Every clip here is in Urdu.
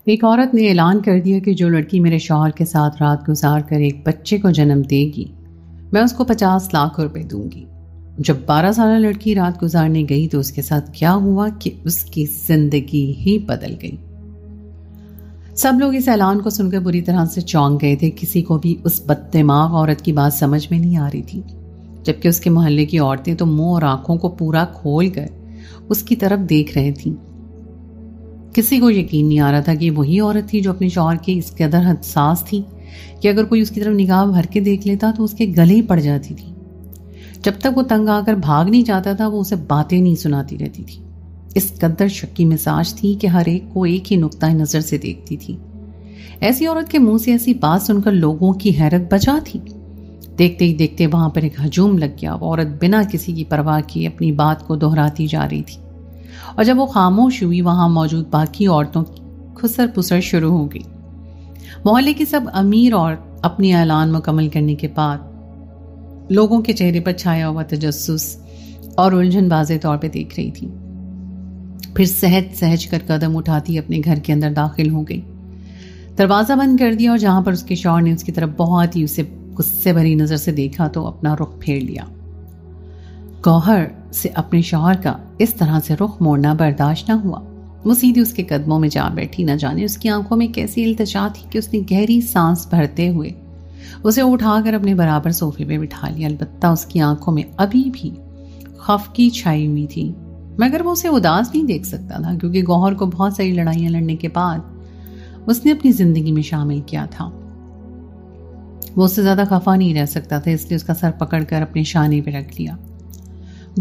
ایک عورت نے اعلان کر دیا کہ جو لڑکی میرے شوہر کے ساتھ رات گزار کر ایک بچے کو جنم دے گی میں اس کو 50 لاکھ روپے دوں گی۔ جب 12 سالہ لڑکی رات گزارنے گئی تو اس کے ساتھ کیا ہوا کہ اس کی زندگی ہی بدل گئی۔ سب لوگ اس اعلان کو سن کر بری طرح سے چونک گئے تھے۔ کسی کو بھی اس بد دماغ عورت کی بات سمجھ میں نہیں آ رہی تھی، جبکہ اس کے محلے کی عورتیں تو منہ اور آنکھوں کو پورا کھول کر اس کی طرف دیکھ رہے تھیں۔ کسی کو یقین نہیں آ رہا تھا کہ وہی عورت تھی جو اپنے شوہر کی اس قدر حساس تھی کہ اگر کوئی اس کی طرف نگاہ بھر کے دیکھ لیتا تو اس کے گلے ہی پڑ جاتی تھی۔ جب تک وہ تنگ آ کر بھاگ نہیں جاتا تھا وہ اسے باتیں نہیں سناتی رہتی تھی۔ اس قدر شکی مزاج تھی کہ ہر ایک کو ایک ہی نقطہ نظر سے دیکھتی تھی۔ ایسی عورت کے منہ سے ایسی بات سن کر لوگوں کی حیرت بجا تھی۔ دیکھتے ہی دیکھتے وہاں پر ایک ہجوم لگ گیا۔ وہ عورت بنا کسی کی پرواہ کیے اپنی بات کو دہراتی جا رہی تھی، اور جب وہ خاموش ہوئی وہاں موجود باقی عورتوں کی خسر پسر شروع ہو گئی۔ محلے کی سب امیر عورت اپنی اعلان مکمل کرنے کے بعد لوگوں کے چہرے پر چھایا ہوا تجسس اور الجھن واضح طور پہ دیکھ رہی تھی۔ پھر سہج کر قدم اٹھاتی اپنے گھر کے اندر داخل ہو گئی، دروازہ بند کر دیا، اور جہاں پر اس کے شوہر نے اس کی طرف بہت ہی اسے غصے بھری نظر سے دیکھا تو اپنا رخ پھیر لیا۔ گوہر سے اپنے شوہر کا اس طرح سے رخ موڑنا برداشت نہ ہوا۔ وہ سیدھی اس کے قدموں میں جا بیٹھی۔ نہ جانے اس کی آنکھوں میں کیسی التجا تھی کہ اس نے گہری سانس بھرتے ہوئے اسے اٹھا کر اپنے برابر صوفے پہ بٹھا لیا۔ البتہ اس کی آنکھوں میں ابھی بھی خفگی چھائی ہوئی تھی، مگر وہ اسے اداس نہیں دیکھ سکتا تھا کیونکہ گوہر کو بہت ساری لڑائیاں لڑنے کے بعد اس نے اپنی زندگی میں شامل کیا تھا۔ وہ اس سے زیادہ خفا نہیں رہ سکتا تھا، اس لیے اس کا سر پکڑ کر اپنے شانے پہ رکھ لیا۔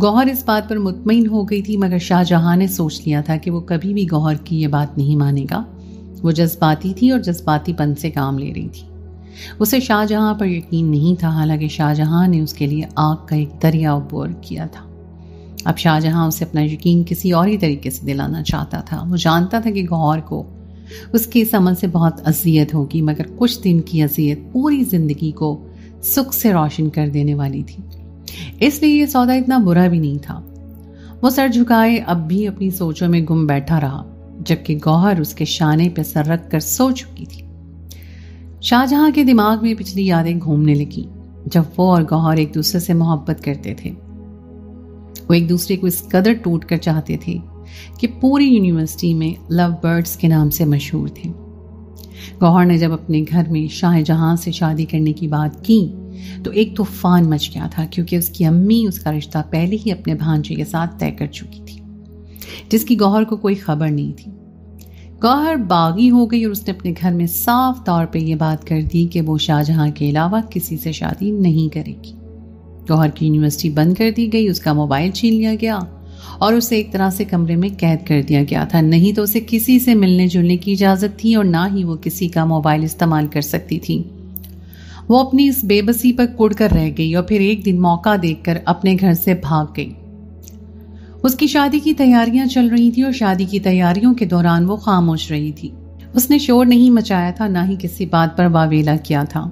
گوہر اس بات پر مطمئن ہو گئی تھی، مگر شاہ جہاں نے سوچ لیا تھا کہ وہ کبھی بھی گوہر کی یہ بات نہیں مانے گا۔ وہ جذباتی تھی اور جذباتی پن سے کام لے رہی تھی۔ اسے شاہ جہاں پر یقین نہیں تھا، حالانکہ شاہ جہاں نے اس کے لیے آگ کا ایک دریا عبور کیا تھا۔ اب شاہ جہاں اسے اپنا یقین کسی اور ہی طریقے سے دلانا چاہتا تھا۔ وہ جانتا تھا کہ گوہر کو اس کے اس عمل سے بہت اذیت ہوگی، مگر کچھ دن کی اذیت پوری زندگی کو سکھ سے روشن کر دینے والی تھی، اس لیے یہ سودا اتنا برا بھی نہیں تھا۔ وہ سر جھکائے اب بھی اپنی سوچوں میں گم بیٹھا رہا، جبکہ گوہر اس کے شانے پہ سر رکھ کر سو چکی تھی۔ شاہ جہاں کے دماغ میں پچھلی یادیں گھومنے لگی جب وہ اور گوہر ایک دوسرے سے محبت کرتے تھے۔ وہ ایک دوسرے کو اس قدر ٹوٹ کر چاہتے تھے کہ پوری یونیورسٹی میں لو برڈز کے نام سے مشہور تھے۔ گوہر نے جب اپنے گھر میں شاہ جہاں سے شادی کرنے کی بات کی تو ایک طوفان مچ گیا تھا، کیونکہ اس کی امی اس کا رشتہ پہلے ہی اپنے بھانجے کے ساتھ طے کر چکی تھی، جس کی گوہر کو کوئی خبر نہیں تھی۔ گوہر باغی ہو گئی اور اس نے اپنے گھر میں صاف طور پہ یہ بات کر دی کہ وہ شاہ جہاں کے علاوہ کسی سے شادی نہیں کرے گی۔ گوہر کی یونیورسٹی بند کر دی گئی، اس کا موبائل چھین لیا گیا اور اسے ایک طرح سے کمرے میں قید کر دیا گیا تھا۔ نہیں تو اسے کسی سے ملنے جلنے کی اجازت تھی اور نہ ہی وہ کسی کا موبائل استعمال کر سکتی تھی۔ وہ اپنی اس بے بسی پر کڑ کر رہ گئی اور پھر ایک دن موقع دیکھ کر اپنے گھر سے بھاگ گئی۔ اس کی شادی کی تیاریاں چل رہی تھی اور شادی کی تیاریوں کے دوران وہ خاموش رہی تھی۔ اس نے شور نہیں مچایا تھا، نہ ہی کسی بات پر واویلا کیا تھا۔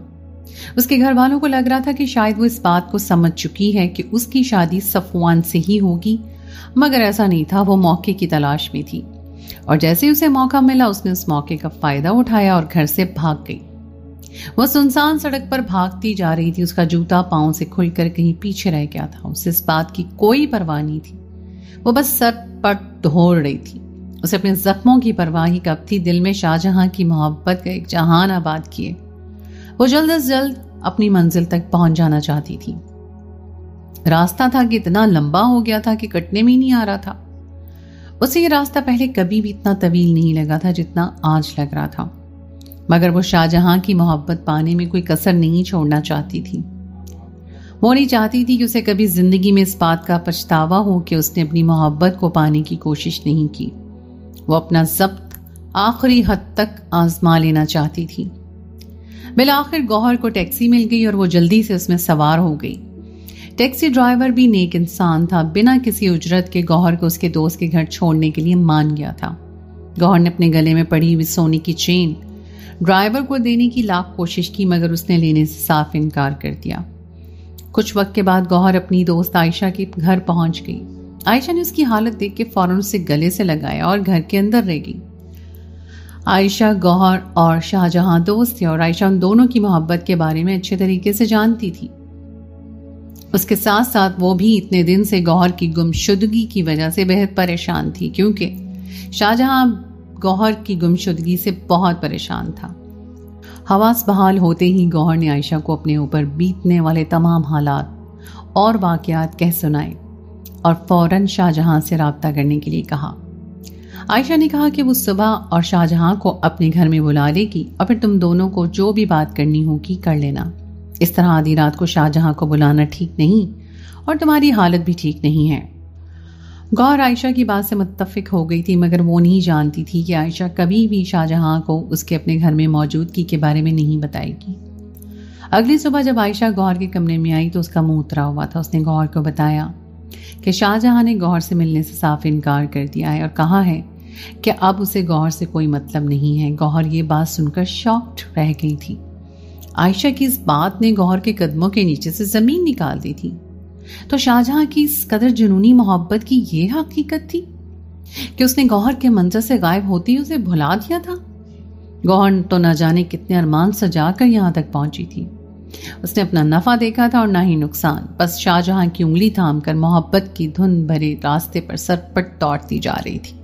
اس کے گھر والوں کو لگ رہا تھا کہ شاید وہ اس بات کو سمجھ چکی ہے کہ اس کی شادی صفوان سے ہی ہوگی، مگر ایسا نہیں تھا۔ وہ موقع کی تلاش میں تھی اور جیسے ہی اسے موقع ملا اس نے اس موقع کا فائدہ اٹھایا اور گھر سے بھاگ گئی۔ وہ سنسان سڑک پر بھاگتی جا رہی تھی، اس کا جوتا پاؤں سے کھل کر کہیں پیچھے رہ گیا تھا۔ اسے اس بات کی کوئی پرواہ نہیں تھی، وہ بس سر پٹ دھوڑ رہی تھی۔ اسے اپنے زخموں کی پرواہ ہی کب تھی، دل میں شاہ جہاں کی محبت کا ایک جہان آباد کیے وہ جلد از جلد اپنی منزل تک پہنچ جانا چاہتی تھی۔ راستہ تھا کہ اتنا لمبا ہو گیا تھا کہ کٹنے میں ہی نہیں آ رہا تھا۔ اسے یہ راستہ پہلے کبھی بھی اتنا طویل نہیں لگا تھا جتنا آج لگ رہا تھا، مگر وہ شاہ جہاں کی محبت پانے میں کوئی کسر نہیں چھوڑنا چاہتی تھی۔ وہ نہیں چاہتی تھی کہ اسے کبھی زندگی میں اس بات کا پچھتاوا ہو کہ اس نے اپنی محبت کو پانے کی کوشش نہیں کی۔ وہ اپنا ضبط آخری حد تک آزما لینا چاہتی تھی۔ بالآخر گوہر کو ٹیکسی مل گئی اور وہ جلدی سے اس میں سوار ہو گئی۔ ٹیکسی ڈرائیور بھی نیک انسان تھا، بنا کسی اجرت کے گوہر کو اس کے دوست کے گھر چھوڑنے کے لیے مان گیا تھا۔ گوہر نے اپنے گلے میں پڑی ہوئی سونے کی چین ڈرائیور کو دینے کی لاکھ کوشش کی، مگر اس نے لینے سے صاف انکار کر دیا۔ کچھ وقت کے بعد گوہر اپنی دوست عائشہ کے گھر پہنچ گئی۔ عائشہ نے اس کی حالت دیکھ کے فوراً اسے گلے سے لگایا اور گھر کے اندر رہ گئی۔ عائشہ، گوہر اور شاہجہاں دوست تھے اور عائشہ ان دونوں کی محبت کے بارے میں اچھے طریقے سے جانتی تھی۔ اس کے ساتھ ساتھ وہ بھی اتنے دن سے گوہر کی گمشدگی کی وجہ سے بہت پریشان تھی، کیونکہ شاہجہاں گوہر کی گمشدگی سے بہت پریشان تھا۔ حواس بحال ہوتے ہی گوہر نے عائشہ کو اپنے اوپر بیتنے والے تمام حالات اور واقعات کہہ سنائے اور فوراً شاہجہاں سے رابطہ کرنے کے لیے کہا۔ عائشہ نے کہا کہ وہ صبح اور شاہجہاں کو اپنے گھر میں بلا لے گی اور پھر تم دونوں کو جو بھی بات کرنی ہوگی کر لینا۔ اس طرح آدھی رات کو شاہجہاں کو بلانا ٹھیک نہیں اور تمہاری حالت بھی ٹھیک نہیں ہے۔ گوہر عائشہ کی بات سے متفق ہو گئی تھی، مگر وہ نہیں جانتی تھی کہ عائشہ کبھی بھی شاہجہاں کو اس کے اپنے گھر میں موجودگی کے بارے میں نہیں بتائے گی۔ اگلی صبح جب عائشہ گوہر کے کمرے میں آئی تو اس کا منہ اترا ہوا تھا۔ اس نے گوہر کو بتایا کہ شاہجہاں نے گوہر سے ملنے سے صاف انکار کر دیا ہے اور کہا ہے کہ اب اسے گوہر سے کوئی مطلب نہیں ہے۔ گوہر یہ بات سن کر شاکڈ رہ گئی تھی۔ عائشہ کی اس بات نے گوہر کے قدموں کے نیچے سے زمین نکال دی تھی۔ تو شاہجہاں کی اس قدر جنونی محبت کی یہ حقیقت تھی کہ اس نے گوہر کے منظر سے غائب ہوتے ہی اسے بھلا دیا تھا۔ گوہر تو نہ جانے کتنے ارمان سجا کر یہاں تک پہنچی تھی۔ اس نے اپنا نفع دیکھا تھا اور نہ ہی نقصان، بس شاہجہاں کی انگلی تھام کر محبت کی دھن بھرے راستے پر سرپٹ دوڑتی جا رہی تھی،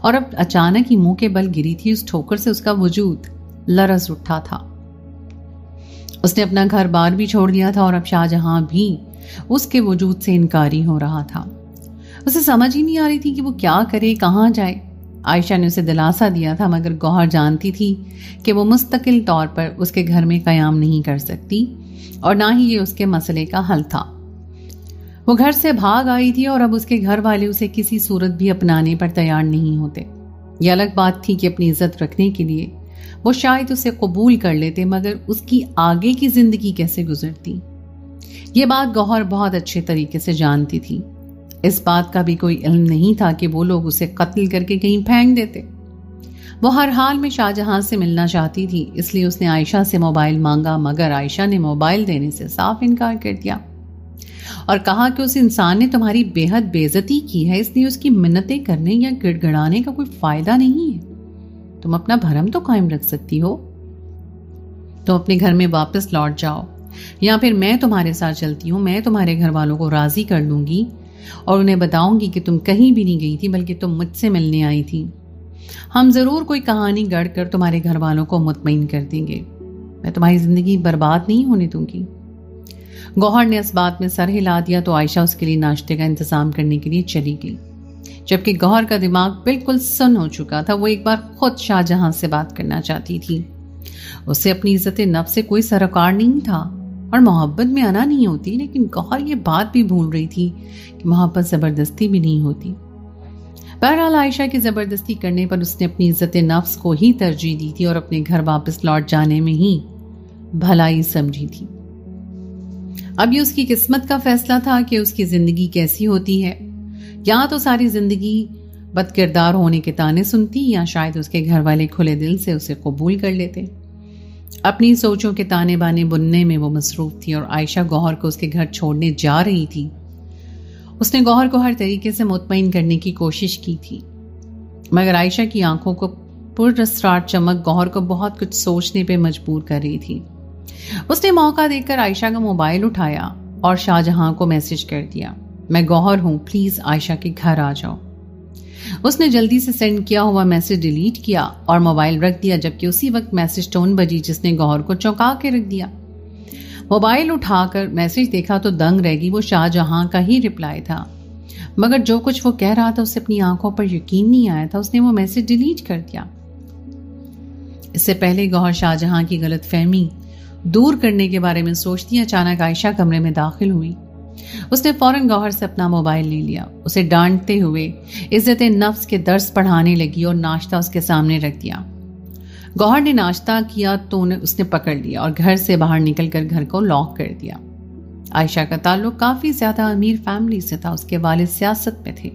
اور اب اچانک ہی منہ کے بل گری تھی۔ اس ٹھوکر سے اس کا وجود لرز اٹھا تھا۔ اس نے اپنا گھر بار بھی چھوڑ دیا تھا اور اب شاہجہاں بھی اس کے وجود سے انکاری ہو رہا تھا۔ اسے سمجھ ہی نہیں آ رہی تھی کہ وہ کیا کرے، کہاں جائے۔ عائشہ نے اسے دلاسا دیا تھا، مگر گوہر جانتی تھی کہ وہ مستقل طور پر اس کے گھر میں قیام نہیں کر سکتی اور نہ ہی یہ اس کے مسئلے کا حل تھا۔ وہ گھر سے بھاگ آئی تھی اور اب اس کے گھر والے اسے کسی صورت بھی اپنانے پر تیار نہیں ہوتے۔ یہ الگ بات تھی کہ اپنی عزت رکھنے کے لیے وہ شاید اسے قبول کر لیتے، مگر اس کی آگے کی زندگی کیسے گزرتی؟ یہ بات گوہر بہت اچھے طریقے سے جانتی تھی۔ اس بات کا بھی کوئی علم نہیں تھا کہ وہ لوگ اسے قتل کر کے کہیں پھینک دیتے۔ وہ ہر حال میں شاہجہاں سے ملنا چاہتی تھی، اس لیے اس نے عائشہ سے موبائل مانگا، مگر عائشہ نے موبائل دینے سے صاف انکار کر دیا اور کہا کہ اس انسان نے تمہاری بے حد بے عزتی کی ہے، اس لیے اس کی منتیں کرنے یا گڑ گڑانے کا کوئی فائدہ نہیں ہے۔ تم اپنا بھرم تو قائم رکھ سکتی ہو، تم اپنے گھر میں واپس لوٹ جاؤ، یا پھر میں تمہارے ساتھ چلتی ہوں۔ میں تمہارے گھر والوں کو راضی کر لوں گی اور انہیں بتاؤں گی کہ تم کہیں بھی نہیں گئی تھی بلکہ تم مجھ سے ملنے آئی تھی۔ ہم ضرور کوئی کہانی گڑھ کر تمہارے گھر والوں کو مطمئن کر دیں گے۔ میں تمہاری زندگی برباد نہیں ہونے دوں گی۔ گوہر نے اس بات میں سر ہلا دیا تو عائشہ اس کے لیے ناشتے کا انتظام کرنے کے لیے چلی گئی۔ جبکہ گوہر کا دماغ بالکل سن ہو چکا تھا، وہ ایک بار خود شاہجہاں سے بات کرنا چاہتی تھی۔ اسے اپنی عزت نفس سے کوئی سروکار نہیں تھا اور محبت میں انا نہیں ہوتی، لیکن گوہر یہ بات بھی بھول رہی تھی کہ محبت زبردستی بھی نہیں ہوتی۔ بہرحال عائشہ کی زبردستی کرنے پر اس نے اپنی عزت نفس کو ہی ترجیح دی تھی اور اپنے گھر واپس لوٹ جانے میں ہی بھلائی سمجھی تھی۔ اب یہ اس کی قسمت کا فیصلہ تھا کہ اس کی زندگی کیسی ہوتی ہے، یا تو ساری زندگی بد کردار ہونے کے تانے سنتی، یا شاید اس کے گھر والے کھلے دل سے اسے قبول کر لیتے۔ اپنی سوچوں کے تانے بانے بننے میں وہ مصروف تھی اور عائشہ گوہر کو اس کے گھر چھوڑنے جا رہی تھی۔ اس نے گوہر کو ہر طریقے سے مطمئن کرنے کی کوشش کی تھی، مگر عائشہ کی آنکھوں کو پراسرار چمک گوہر کو بہت کچھ سوچنے پہ مجبور کر رہی تھی۔ اس نے موقع دیکھ کر عائشہ کا موبائل اٹھایا اور شاہجہاں کو میسج کر دیا، میں گوہر ہوں، پلیز عائشہ کے گھر آ جاؤ۔ اس نے جلدی سے سینڈ کیا ہوا میسج ڈیلیٹ کیا اور موبائل رکھ دیا، جبکہ اسی وقت میسج ٹون بجی جس نے گوہر کو چونکا کے رکھ دیا۔ موبائل اٹھا کر میسج دیکھا تو دنگ رہ گئی، وہ شاہجہاں کا ہی رپلائی تھا، مگر جو کچھ وہ کہہ رہا تھا اسے اپنی آنکھوں پر یقین نہیں آیا تھا۔ اس نے وہ میسج ڈیلیٹ کر دیا۔ اس سے پہلے گوہر شاہجہاں کی غلط فہمی دور کرنے کے بارے میں سوچتی اچانک عائشہ کمرے میں داخل ہوئی۔ اس نے فوراً گوہر سے اپنا موبائل لے لیا، اسے ڈانٹتے ہوئے عزت نفس کے درس پڑھانے لگی اور ناشتہ اس کے سامنے رکھ دیا۔ گوہر نے ناشتہ کیا تو اس نے پکڑ لیا اور گھر سے باہر نکل کر گھر کو لاک کر دیا۔ عائشہ کا تعلق کافی زیادہ امیر فیملی سے تھا، اس کے والد سیاست میں تھے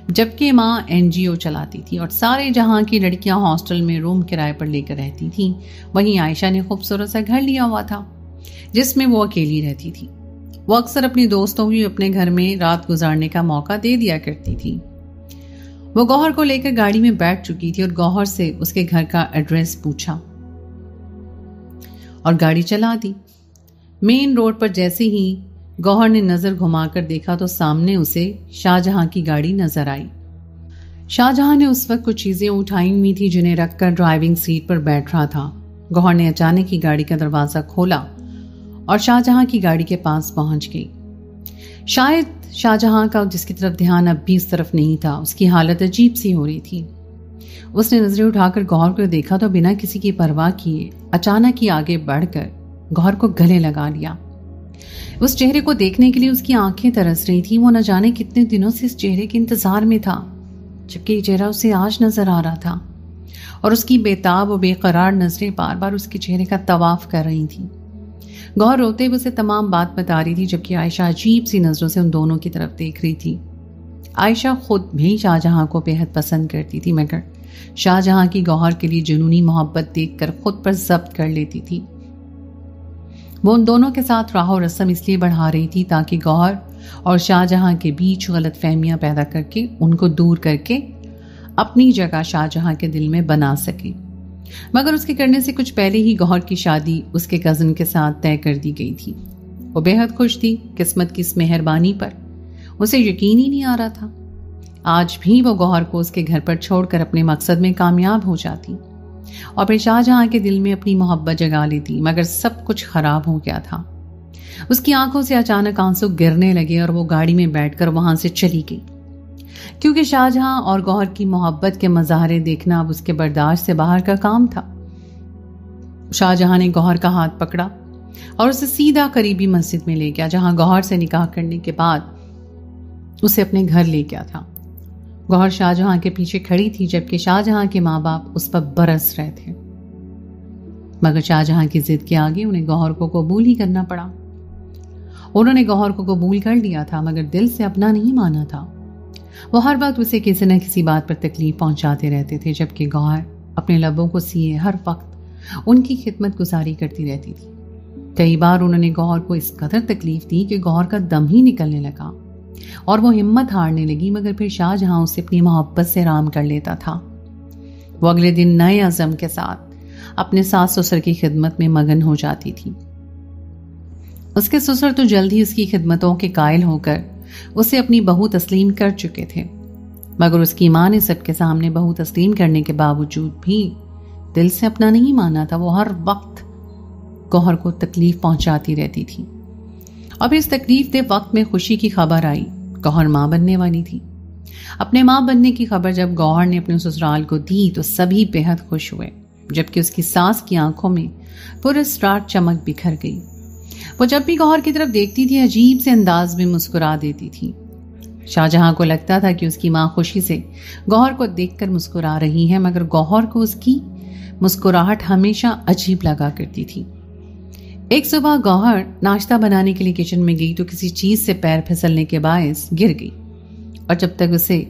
جبکہ ماں NGO چلاتی تھی اور سارے جہاں کی لڑکیاں ہاسٹل میں روم کرائے پر لے کر رہتی تھیں۔ وہیں عائشہ نے خوبصورت سا گھر لیا ہوا تھا جس میں وہ اکیلی رہتی تھی۔ وہ اکثر اپنی دوستوں کو اپنے گھر میں رات گزارنے کا موقع دے دیا کرتی تھی۔ وہ گوہر کو لے کر گاڑی میں بیٹھ چکی تھی اور گوہر سے اس کے گھر کا ایڈریس پوچھا اور گاڑی چلا دی۔ مین روڈ پر جیسے ہی گوہر نے نظر گھما کر دیکھا تو سامنے اسے شاہ جہاں کی گاڑی نظر آئی۔ شاہ جہاں نے اس وقت کچھ چیزیں اٹھائی ہوئی تھی جنہیں رکھ کر ڈرائیونگ سیٹ پر بیٹھ رہا تھا۔ گوہر نے اچانک ہی گاڑی کا دروازہ کھولا اور شاہ جہاں کی گاڑی کے پاس پہنچ گئی۔ شاید شاہ جہاں کا جس کی طرف دھیان اب بھی اس طرف نہیں تھا، اس کی حالت عجیب سی ہو رہی تھی۔ اس نے نظریں اٹھا کر گوہر کو دیکھا تو بنا کسی کی پرواہ کیے اچانک ہی آگے بڑھ کر گوہر کو گلے لگا لیا۔ اس چہرے کو دیکھنے کے لیے اس کی آنکھیں ترس رہی تھی۔ وہ نہ جانے کتنے دنوں سے اس چہرے کے انتظار میں تھا، جبکہ یہ چہرہ اسے آج نظر آ رہا تھا اور اس کی بےتاب و بے قرار نظریں بار بار اس کے چہرے کا طواف کر رہی تھیں۔ گوہر روتے ہوئے اسے تمام بات بتا رہی تھی، جبکہ عائشہ عجیب سی نظروں سے ان دونوں کی طرف دیکھ رہی تھی۔ عائشہ خود بھی شاہ جہاں کو بے حد پسند کرتی تھی، مگر شاہ جہاں کی گوہر کے لیے جنونی محبت دیکھ کر خود پر ضبط کر لیتی تھی۔ وہ ان دونوں کے ساتھ راہ و رسم اس لیے بڑھا رہی تھی تاکہ گوہر اور شاہ جہاں کے بیچ غلط فہمیاں پیدا کر کے ان کو دور کر کے اپنی جگہ شاہ جہاں کے دل میں بنا سکے۔ مگر اس کے کرنے سے کچھ پہلے ہی گوہر کی شادی اس کے کزن کے ساتھ طے کر دی گئی تھی۔ وہ بے حد خوش تھی قسمت کی اس مہربانی پر، اسے یقین ہی نہیں آ رہا تھا آج بھی وہ گوہر کو اس کے گھر پر چھوڑ کر اپنے مقصد میں کامیاب ہو جاتی اور پھر شاہ جہاں کے دل میں اپنی محبت جگا لیتی، مگر سب کچھ خراب ہو گیا تھا۔ اس کی آنکھوں سے اچانک آنسو گرنے لگے اور وہ گاڑی میں بیٹھ کر وہاں سے چلی گئی، کیونکہ شاہ جہاں اور گوہر کی محبت کے مظاہرے دیکھنا اب اس کے برداشت سے باہر کا کام تھا۔ شاہ جہاں نے گوہر کا ہاتھ پکڑا اور اسے سیدھا قریبی مسجد میں لے گیا، جہاں گوہر سے نکاح کرنے کے بعد اسے اپنے گھر لے گیا تھا۔ گوہر شاہ جہاں کے پیچھے کھڑی تھی، جبکہ شاہ جہاں کے ماں باپ اس پر برس رہے تھے، مگر شاہ جہاں کی ضد کے آگے انہیں گوہر کو قبول ہی کرنا پڑا۔ انہوں نے گوہر کو قبول کر لیا تھا، مگر دل سے اپنا نہیں مانا تھا۔ وہ ہر وقت اسے کسی نہ کسی بات پر تکلیف پہنچاتے رہتے تھے، جبکہ گوہر اپنے لبوں کو سیے ہر وقت ان کی خدمت گزاری کرتی رہتی تھی۔ کئی بار انہوں نے گوہر کو اس قدر تکلیف دی کہ گوہر کا دم ہی نکلنے لگا اور وہ ہمت ہارنے لگی، مگر پھر شاہ جہاں اسے اپنی محبت سے رام کر لیتا تھا۔ وہ اگلے دن نئے عزم کے ساتھ اپنے ساس سسر کی خدمت میں مگن ہو جاتی تھی۔ اس کے سسر تو جلد ہی اس کی خدمتوں کے قائل ہو کر اسے اپنی بہو تسلیم کر چکے تھے، مگر اس کی ماں نے سب کے سامنے بہو تسلیم کرنے کے باوجود بھی دل سے اپنا نہیں مانا تھا۔ وہ ہر وقت گوہر کو تکلیف پہنچاتی رہتی تھی اور پھر اس تکلیف دہ وقت میں خوشی کی خبر آئی۔ گوہر ماں بننے والی تھی۔ اپنے ماں بننے کی خبر جب گوہر نے اپنے سسرال کو دی تو سبھی بے حد خوش ہوئے، جبکہ اس کی ساس کی آنکھوں میں پراسرار چمک بکھر گئی۔ وہ جب بھی گوہر کی طرف دیکھتی تھی عجیب سے انداز میں مسکرا دیتی تھی۔ شاہ جہاں کو لگتا تھا کہ اس کی ماں خوشی سے گوہر کو دیکھ کر مسکرا رہی ہے، مگر گوہر کو اس کی مسکراہٹ ہمیشہ عجیب لگا کرتی تھی۔ ایک صبح گوہر ناشتہ بنانے کے لیے کچن میں گئی تو کسی چیز سے پیر پھسلنے کے باعث گر گئی، اور جب تک اسے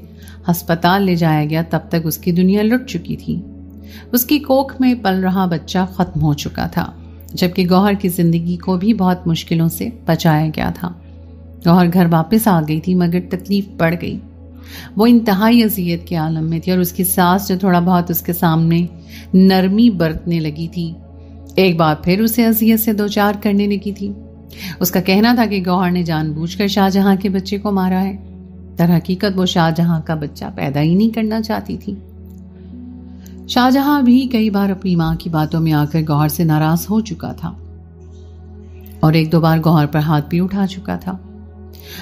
ہسپتال لے جایا گیا تب تک اس کی دنیا لٹ چکی تھی۔ اس کی کوکھ میں پل رہا بچہ ختم ہو چکا تھا، جبکہ گوہر کی زندگی کو بھی بہت مشکلوں سے بچایا گیا تھا۔ گوہر گھر واپس آ گئی تھی، مگر تکلیف بڑھ گئی۔ وہ انتہائی اذیت کے عالم میں تھی اور اس کی ساس جو تھوڑا بہت اس کے سامنے نرمی برتنے لگی تھی، ایک بار پھر اسے اذیت سے دوچار کرنے لگی تھی۔ اس کا کہنا تھا کہ گوہر نے جان بوجھ کر شاہ جہاں کے بچے کو مارا ہے۔ در حقیقت وہ شاہ جہاں کا بچہ پیدا ہی نہیں کرنا چاہتی تھی۔ شاہ جہاں بھی کئی بار اپنی ماں کی باتوں میں آ کر گوہر سے ناراض ہو چکا تھا اور ایک دو بار گوہر پر ہاتھ بھی اٹھا چکا تھا،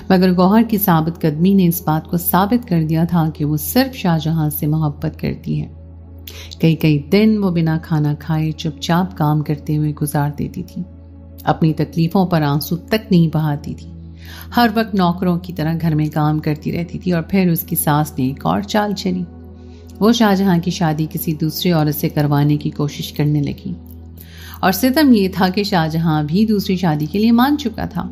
مگر گوہر کی ثابت قدمی نے اس بات کو ثابت کر دیا تھا کہ وہ صرف شاہ جہاں سے محبت کرتی ہے۔ کئی دن وہ بنا کھانا کھائے چپ چاپ کام کرتے ہوئے گزار دیتی تھی، اپنی تکلیفوں پر آنسو تک نہیں بہاتی تھی، ہر وقت نوکروں کی طرح گھر میں کام کرتی رہتی تھی۔ اور پھر اس کی ساس نے ایک اور چال چلی، وہ شاہ جہاں کی شادی کسی دوسری عورت سے کروانے کی کوشش کرنے لگی، اور ستم یہ تھا کہ شاہ جہاں بھی دوسری شادی کے لیے مان چکا تھا،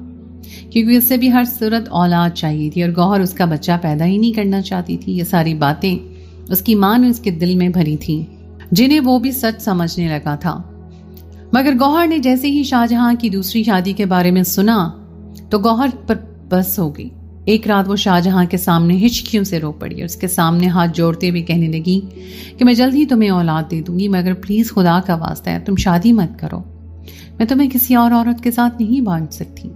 کیونکہ اس سے بھی ہر صورت اولاد چاہیے تھی اور گوہر اس کا بچہ پیدا ہی نہیں کرنا چاہتی تھی۔ یہ ساری باتیں اس کی ماں نے اس کے دل میں بھری تھیں، جنہیں وہ بھی سچ سمجھنے لگا تھا۔ مگر گوہر نے جیسے ہی شاہ جہاں کی دوسری شادی کے بارے میں سنا تو گوہر پر بس ہو گئی۔ ایک رات وہ شاہجہاں کے سامنے ہچکیوں سے رو پڑی اور اس کے سامنے ہاتھ جوڑتے ہوئے کہنے لگی کہ میں جلد ہی تمہیں اولاد دے دوں گی، مگر پلیز خدا کا واسطہ ہے تم شادی مت کرو، میں تمہیں کسی اور عورت کے ساتھ نہیں بانٹ سکتی،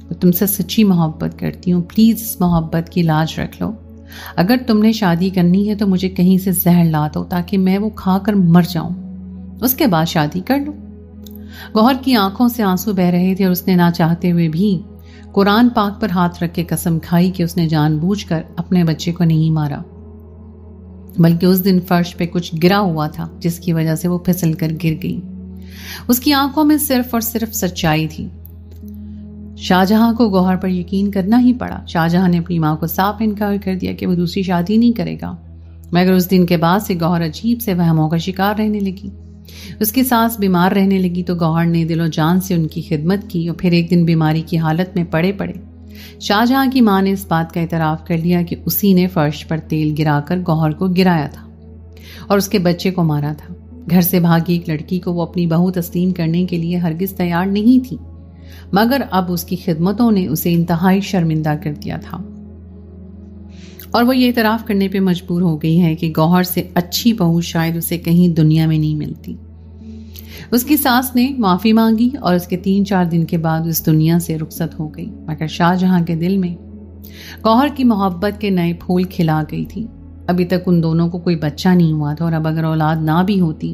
میں تم سے سچی محبت کرتی ہوں، پلیز اس محبت کی لاج رکھ لو، اگر تم نے شادی کرنی ہے تو مجھے کہیں سے زہر لا دو تاکہ میں وہ کھا کر مر جاؤں، اس کے بعد شادی کر لو۔ گوہر کی آنکھوں سے آنسو بہ رہے تھے اور اس نے نہ چاہتے ہوئے بھی قرآن پاک پر ہاتھ رکھ کے قسم کھائی کہ اس نے جان بوجھ کر اپنے بچے کو نہیں مارا، بلکہ اس دن فرش پہ کچھ گرا ہوا تھا جس کی وجہ سے وہ پھسل کر گر گئی۔ اس کی آنکھوں میں صرف اور صرف سچائی تھی۔ شاہجہاں کو گوہر پر یقین کرنا ہی پڑا۔ شاہجہاں نے اپنی ماں کو صاف انکار کر دیا کہ وہ دوسری شادی نہیں کرے گا، مگر اس دن کے بعد سے گوہر عجیب سے وہموں کا شکار رہنے لگی۔ اس کی ساس بیمار رہنے لگی تو گوہر نے دل و جان سے ان کی خدمت کی، اور پھر ایک دن بیماری کی حالت میں پڑے شاہجہاں کی ماں نے اس بات کا اعتراف کر لیا کہ اسی نے فرش پر تیل گرا کر گوہر کو گرایا تھا اور اس کے بچے کو مارا تھا۔ گھر سے بھاگی ایک لڑکی کو وہ اپنی بہو تسلیم کرنے کے لیے ہرگز تیار نہیں تھی، مگر اب اس کی خدمتوں نے اسے انتہائی شرمندہ کر دیا تھا، اور وہ یہ اعتراف کرنے پہ مجبور ہو گئی ہے کہ گوہر سے اچھی بہو شاید اسے کہیں دنیا میں نہیں ملتی۔ اس کی ساس نے معافی مانگی اور اس کے 3-4 دن کے بعد اس دنیا سے رخصت ہو گئی، مگر شاہجہاں کے دل میں گوہر کی محبت کے نئے پھول کھلا گئی تھی۔ ابھی تک ان دونوں کو کوئی بچہ نہیں ہوا تھا، اور اب اگر اولاد نہ بھی ہوتی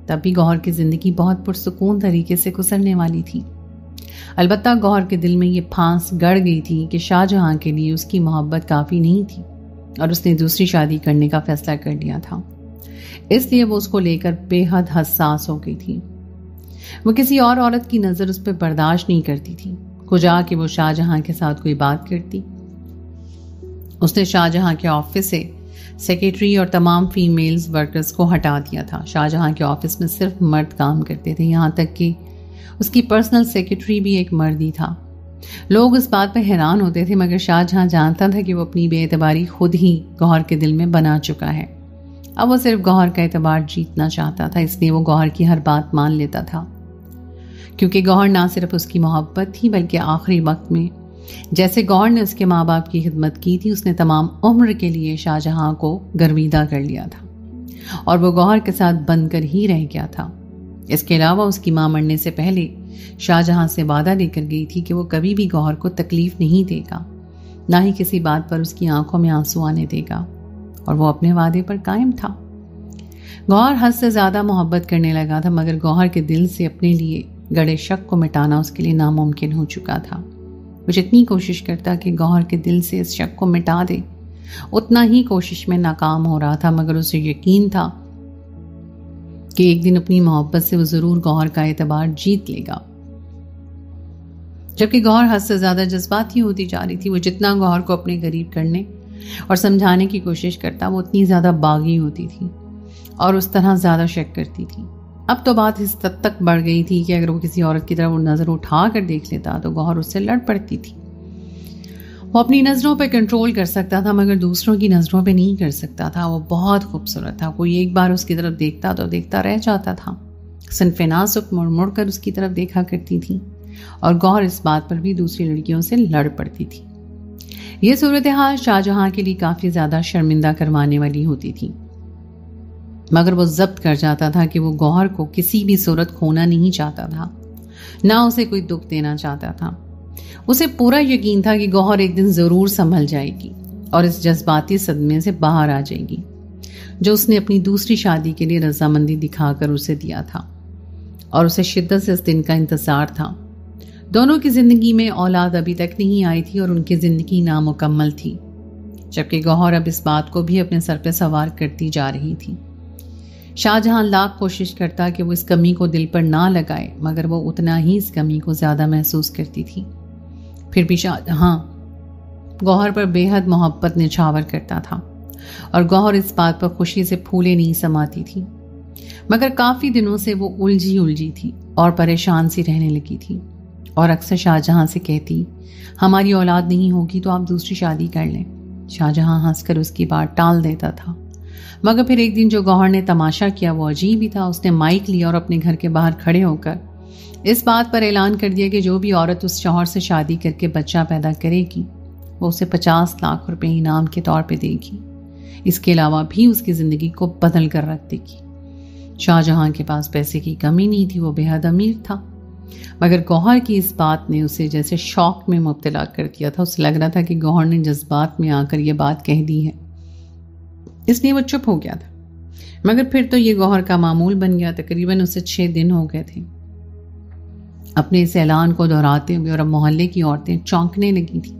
تب بھی گوہر کی زندگی بہت پرسکون طریقے سے گزرنے والی تھی۔ البتہ گوہر کے دل میں یہ پھانس گڑ گئی تھی کہ شاہجہاں کے لیے اس کی محبت کافی نہیں تھی، اور اس نے دوسری شادی کرنے کا فیصلہ کر لیا تھا۔ اس لیے وہ اس کو لے کر بے حد حساس ہو گئی تھی۔ وہ کسی اور عورت کی نظر اس پہ برداشت نہیں کرتی تھی، کجا کہ وہ شاہجہاں کے ساتھ کوئی بات کرتی۔ اس نے شاہجہاں کے آفس سے سیکریٹری اور تمام فیمیلز ورکرز کو ہٹا دیا تھا۔ شاہجہاں کے آفس میں صرف مرد کام کرتے تھے، یہاں تک کہ اس کی پرسنل سیکریٹری بھی ایک مرد ہی تھا۔ لوگ اس بات پہ حیران ہوتے تھے، مگر شاہجہاں جانتا تھا کہ وہ اپنی بے اعتباری خود ہی گوہر کے دل میں بنا چکا ہے۔ اب وہ صرف گوہر کا اعتبار جیتنا چاہتا تھا، اس لیے وہ گوہر کی ہر بات مان لیتا تھا، کیونکہ گوہر نہ صرف اس کی محبت تھی بلکہ آخری وقت میں جیسے گوہر نے اس کے ماں باپ کی خدمت کی تھی، اس نے تمام عمر کے لیے شاہجہاں کو گرویدہ کر لیا تھا، اور وہ گوہر کے ساتھ بن کر ہی رہ گیا تھا۔ اس کے علاوہ اس کی ماں مرنے سے پہلے شاہجہاں سے وعدہ لے کر گئی تھی کہ وہ کبھی بھی گوہر کو تکلیف نہیں دے گا، نہ ہی کسی بات پر اس کی آنکھوں میں آنسو آنے دے گا، اور وہ اپنے وعدے پر قائم تھا۔ گوہر حد سے زیادہ محبت کرنے لگا تھا، مگر گوہر کے دل سے اپنے لیے گڑے شک کو مٹانا اس کے لیے ناممکن ہو چکا تھا۔ وہ جتنی کوشش کرتا کہ گوہر کے دل سے اس شک کو مٹا دے، اتنا ہی کوشش میں ناکام ہو رہا تھا، مگر اسے یقین تھا کہ ایک دن اپنی محبت سے وہ ضرور گوہر کا اعتبار جیت لے گا۔ جبکہ گوہر حد سے زیادہ جذباتی ہوتی جا رہی تھی۔ وہ جتنا گوہر کو اپنے قریب کرنے اور سمجھانے کی کوشش کرتا، وہ اتنی زیادہ باغی ہوتی تھی اور اس طرح زیادہ شک کرتی تھی۔ اب تو بات اس حد تک بڑھ گئی تھی کہ اگر وہ کسی عورت کی طرف نظر اٹھا کر دیکھ لیتا تو گوہر اس سے لڑ پڑتی تھی۔ وہ اپنی نظروں پہ کنٹرول کر سکتا تھا، مگر دوسروں کی نظروں پہ نہیں کر سکتا تھا۔ وہ بہت خوبصورت تھا، کوئی ایک بار اس کی طرف دیکھتا تو دیکھتا رہ جاتا تھا۔ صنف نازک مڑ مڑ کر اس کی طرف دیکھا کرتی تھی، اور گوہر اس بات پر بھی دوسری لڑکیوں سے لڑ پڑتی تھی۔ یہ صورتحال شاہجہاں کے لیے کافی زیادہ شرمندہ کروانے والی ہوتی تھی، مگر وہ ضبط کر جاتا تھا کہ وہ گوہر کو کسی بھی صورت کھونا نہیں چاہتا تھا، نہ اسے کوئی دکھ دینا چاہتا تھا۔ اسے پورا یقین تھا کہ گوہر ایک دن ضرور سنبھل جائے گی اور اس جذباتی صدمے سے باہر آ جائے گی جو اس نے اپنی دوسری شادی کے لیے رضامندی دکھا کر اسے دیا تھا، اور اسے شدت سے اس دن کا انتظار تھا۔ دونوں کی زندگی میں اولاد ابھی تک نہیں آئی تھی اور ان کی زندگی نامکمل تھی، جبکہ گوہر اب اس بات کو بھی اپنے سر پہ سوار کرتی جا رہی تھی۔ شاہجہاں لاکھ کوشش کرتا کہ وہ اس کمی کو دل پر نہ لگائے، مگر وہ اتنا ہی اس کمی کو زیادہ محسوس کرتی تھی۔ پھر بھی شاہجہاں گوہر پر بے حد محبت نچھاور کرتا تھا، اور گوہر اس بات پر خوشی سے پھولے نہیں سماتی تھی، مگر کافی دنوں سے وہ الجھی تھی اور پریشان سی رہنے لگی تھی، اور اکثر شاہجہاں سے کہتی ہماری اولاد نہیں ہوگی تو آپ دوسری شادی کر لیں۔ شاہجہاں ہنس کر اس کی بات ٹال دیتا تھا، مگر پھر ایک دن جو گوہر نے تماشا کیا وہ عجیب ہی تھا۔ اس نے مائک لیا اور اپنے گھر کے باہر کھڑے ہو کر اس بات پر اعلان کر دیا کہ جو بھی عورت اس شوہر سے شادی کر کے بچہ پیدا کرے گی وہ اسے 50 لاکھ روپے انعام کے طور پہ دے گی، اس کے علاوہ بھی اس کی زندگی کو بدل کر رکھ دے گی۔ شاہ جہاں کے پاس پیسے کی کمی نہیں تھی، وہ بے حد امیر تھا، مگر گوہر کی اس بات نے اسے جیسے شوق میں مبتلا کر دیا تھا۔ اسے لگ رہا تھا کہ گوہر نے جذبات میں آ کر یہ بات کہہ دی ہے، اس لیے وہ چپ ہو گیا تھا۔ مگر پھر تو یہ گوہر کا معمول بن گیا۔ تقریباً اسے 6 دن ہو گئے تھے اپنے اس اعلان کو دہراتے ہوئے، اور اب محلے کی عورتیں چونکنے لگی تھیں۔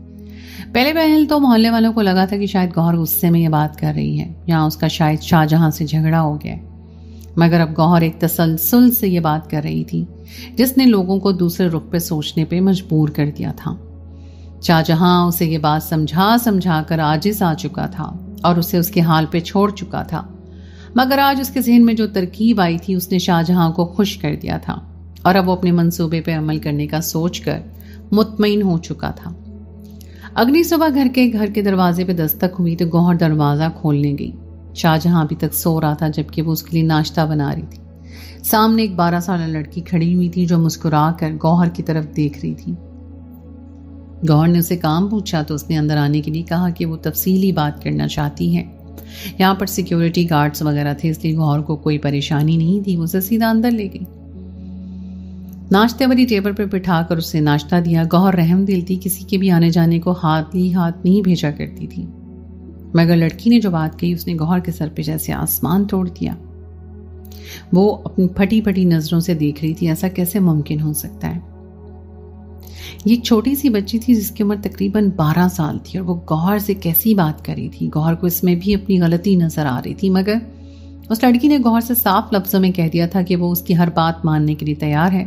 پہلے تو محلے والوں کو لگا تھا کہ شاید گوہر غصے میں یہ بات کر رہی ہے، یا اس کا شاید شاہ جہاں سے جھگڑا ہو گیا ہے، مگر اب گوہر ایک تسلسل سے یہ بات کر رہی تھی جس نے لوگوں کو دوسرے رخ پہ سوچنے پہ مجبور کر دیا تھا۔ شاہ جہاں اسے یہ بات سمجھا کر عاجز آ چکا تھا اور اسے اس کے حال پہ چھوڑ چکا تھا، مگر آج اس کے ذہن میں جو ترکیب آئی تھی اس نے شاہ جہاں کو خوش کر دیا تھا، اور اب وہ اپنے منصوبے پہ عمل کرنے کا سوچ کر مطمئن ہو چکا تھا۔ اگلی صبح گھر کے دروازے پہ دستک ہوئی تو گوہر دروازہ کھولنے گئی۔ شاہ جہاں ابھی تک سو رہا تھا جبکہ وہ اس کے لیے ناشتہ بنا رہی تھی۔ سامنے ایک 12 سالہ لڑکی کھڑی ہوئی تھی جو مسکرا کر گوہر کی طرف دیکھ رہی تھی۔ گوہر نے اسے کام پوچھا تو اس نے اندر آنے کے لیے کہا کہ وہ تفصیلی بات کرنا چاہتی ہے۔ یہاں پر سیکیورٹی گارڈز وغیرہ تھے، اس لیے گوہر کو کوئی پریشانی نہیں تھی، وہ اسے سیدھا اندر لے گئی۔ ناشتے والی ٹیبل پر بٹھا کر اسے ناشتہ دیا۔ گوہر رحم دل تھی، کسی کے بھی آنے جانے کو ہاتھ نہیں بھیجا کرتی تھی، مگر لڑکی نے جو بات کہی اس نے گوہر کے سر پہ جیسے آسمان توڑ دیا۔ وہ اپنی پھٹی نظروں سے دیکھ رہی تھی، ایسا کیسے ممکن ہو سکتا ہے؟ یہ ایک چھوٹی سی بچی تھی جس کی عمر تقریباً 12 سال تھی، اور وہ گوہر سے کیسی بات کر رہی تھی؟ گوہر کو اس میں بھی اپنی غلطی نظر آ رہی تھی، مگر اس لڑکی نے گوہر سے صاف لفظوں میں کہہ دیا تھا کہ وہ اس کی ہر بات ماننے کے لیے تیار ہے،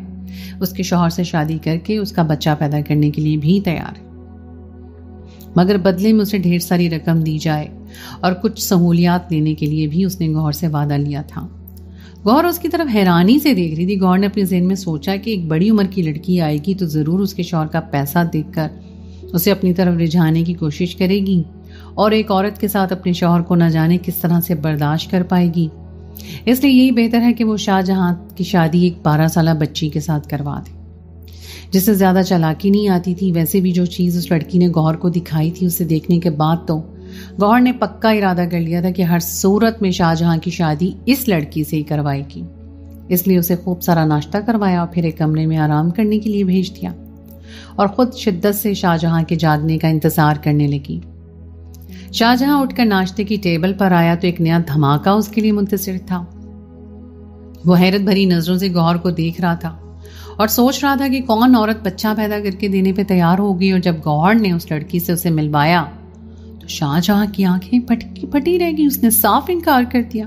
اس کے شوہر سے شادی کر کے اس کا بچہ پیدا کرنے کے لیے بھی تیار ہے، مگر بدلے میں اسے ڈھیر ساری رقم دی جائے اور کچھ سہولیات لینے کے لیے بھی اس نے گوہر سے وعدہ لیا تھا۔ گوہر اس کی طرف حیرانی سے دیکھ رہی تھی۔ گوہر نے اپنے ذہن میں سوچا کہ ایک بڑی عمر کی لڑکی آئے گی تو ضرور اس کے شوہر کا پیسہ دیکھ کر اسے اپنی طرف رجھانے کی کوشش کرے گی، اور ایک عورت کے ساتھ اپنے شوہر کو نہ جانے کس طرح سے برداشت کر پائے گی۔ اس لیے یہی بہتر ہے کہ وہ شاہ جہاں کی شادی ایک 12 سالہ بچی کے ساتھ کروا دے، جسے زیادہ چالاکی نہیں آتی تھی۔ ویسے بھی جو چیز اس لڑکی نے گوہر کو دکھائی تھی اسے دیکھنے کے بعد تو گوہر نے پکا ارادہ کر لیا تھا کہ ہر صورت میں شاہ جہاں کی شادی اس لڑکی سے ہی کروائے گی۔ اس لیے اسے خوب سارا ناشتہ کروایا اور پھر ایک کمرے میں آرام کرنے کے لیے بھیج دیا، اور خود شدت سے شاہ جہاں کے جاگنے کا انتظار کرنے لگی۔ شاہ جہاں اٹھ کر ناشتے کی ٹیبل پر آیا تو ایک نیا دھماکہ اس کے لیے منتظر تھا۔ وہ حیرت بھری نظروں سے گوہر کو دیکھ رہا تھا اور سوچ رہا تھا کہ کون عورت بچہ پیدا کر کے دینے پہ تیار ہوگی، اور جب گوہر نے اس لڑکی سے اسے ملوایا تو شاہ جہاں کی آنکھیں پھٹی رہ گئی۔ اس نے صاف انکار کر دیا